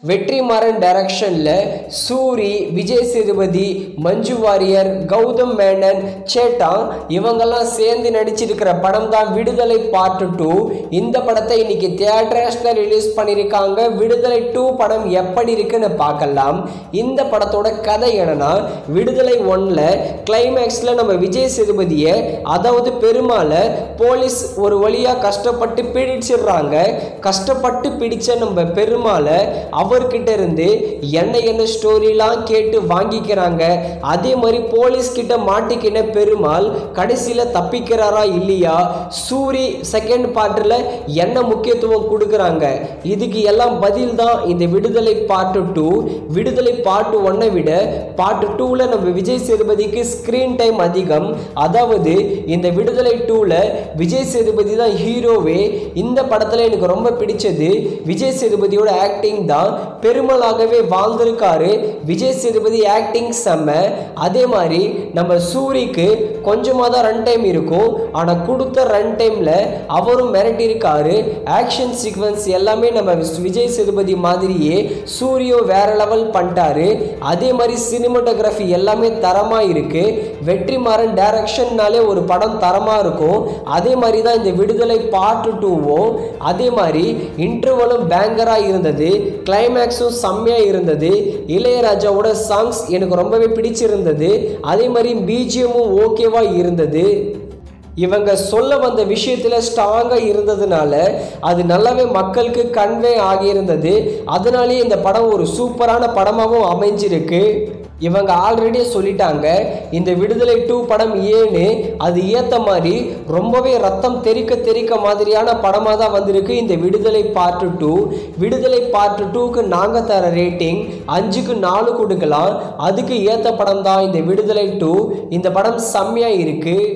வெற்றிமாறன் டைரக்ஷன்ல சூரி, விஜய் சேதுபதி, மஞ்சு வாரியர், கௌதம் மேனன், சேட்டா இவங்கெல்லாம் சேர்ந்து நடிச்சிருக்கிற படம் தான் விடுதலை பார்ட் 2. இந்த படத்தை இன்னைக்கு தியேட்டர்ஸ்ல ரிலீஸ் பண்ணியிருக்காங்க. விடுதலை 2 படம் எப்படி இருக்குன்னு பார்க்கலாம். இந்த படத்தோட கதை என்னன்னா, விடுதலை 1ல கிளைமேக்ஸ்ல நம்ம விஜய் சேதுபதியை, அதாவது பெருமாளை போலீஸ் ஒரு வழியா கஷ்டப்பட்டு பிடிச்சிடுறாங்க. கஷ்டப்பட்டு பிடிச்ச நம்ம பெருமாளை அவர்கிட்ட இருந்து என்ன ஸ்டோரிலாம் கேட்டு வாங்கிக்கிறாங்க. அதே மாதிரி போலீஸ் கிட்ட மாட்டிக்கின பெருமாள் கடைசியில தப்பிக்கிறாரா இல்லையா, சூரி செகண்ட் பார்ட்ல என்ன முக்கியத்துவம் கொடுக்கறாங்க, இதுக்கு எல்லாம் பதில் தான் இந்த விடுதலை பார்ட் 2. விடுதலை பார்ட் 1 விட பார்ட் 2ல நம்ம விஜய் சேதுபதிக்கு ஸ்கிரீன் டைம் அதிகம். அதாவது இந்த விடுதலை 2ல விஜய் சேதுபதி தான் ஹீரோவே. இந்த படத்துல எனக்கு ரொம்ப பிடிச்சது விஜய் சேதுபதியோட ஆக்டிங் தான். பெருமளாகவே வாழ்ந்திருக்காரு விஜய் சேதுபதி. ஆக்டிங் செம்ம. அதே மாதிரி நம்ம சூரிக்கு கொஞ்சமாக தான் ரன் டைம் இருக்கும். ஆனால் கொடுத்த ரன் டைம்ல அவரும் மிரட்டி இருக்காரு. ஆக்ஷன் சீக்வன்ஸ் எல்லாமே நம்ம விஜய் சேதுபதி மாதிரியே சூரியோ வேற லெவல் பண்ணிட்டாரு. அதே மாதிரி சினிமாட்டோகிராஃபி எல்லாமே தரமா இருக்கு. வெற்றிமாறன் டைரக்ஷன்னாலே ஒரு படம் தரமா இருக்கும். அதே மாதிரி தான் இந்த விடுதலை பார்ட் 2வும். அதே மாதிரி இன்டர்வலும் பேங்கரா இருந்தது. கிளைமேக்ஸும் செம்மையா இருந்தது. இளையராஜாவோட சாங்ஸ் எனக்கு ரொம்பவே பிடிச்சிருந்தது. அதே மாதிரி பிஜிஎம்மும் ஓகேவா இருந்தது. இவங்க சொல்ல வந்த விஷயத்தில் ஸ்ட்ராங்காக இருந்ததுனால அது நல்லாவே மக்களுக்கு கன்வே ஆகியிருந்தது. அதனாலேயே இந்த படம் ஒரு சூப்பரான படமாகவும் அமைஞ்சிருக்கு. இவங்க ஆல்ரெடியே சொல்லிட்டாங்க இந்த விடுதலை 2 படம் ஏன்னு. அது ஏற்ற மாதிரி ரொம்பவே ரத்தம் தெறிக்க மாதிரியான படமாக தான் வந்திருக்கு இந்த விடுதலை பார்ட் 2. விடுதலை பார்ட் 2க்கு நாங்கள் தர ரேட்டிங் 5க்கு 4 கொடுக்கலாம். அதுக்கு ஏற்ற படம் தான் இந்த விடுதலை 2. இந்த படம் செம்மையாக இருக்குது.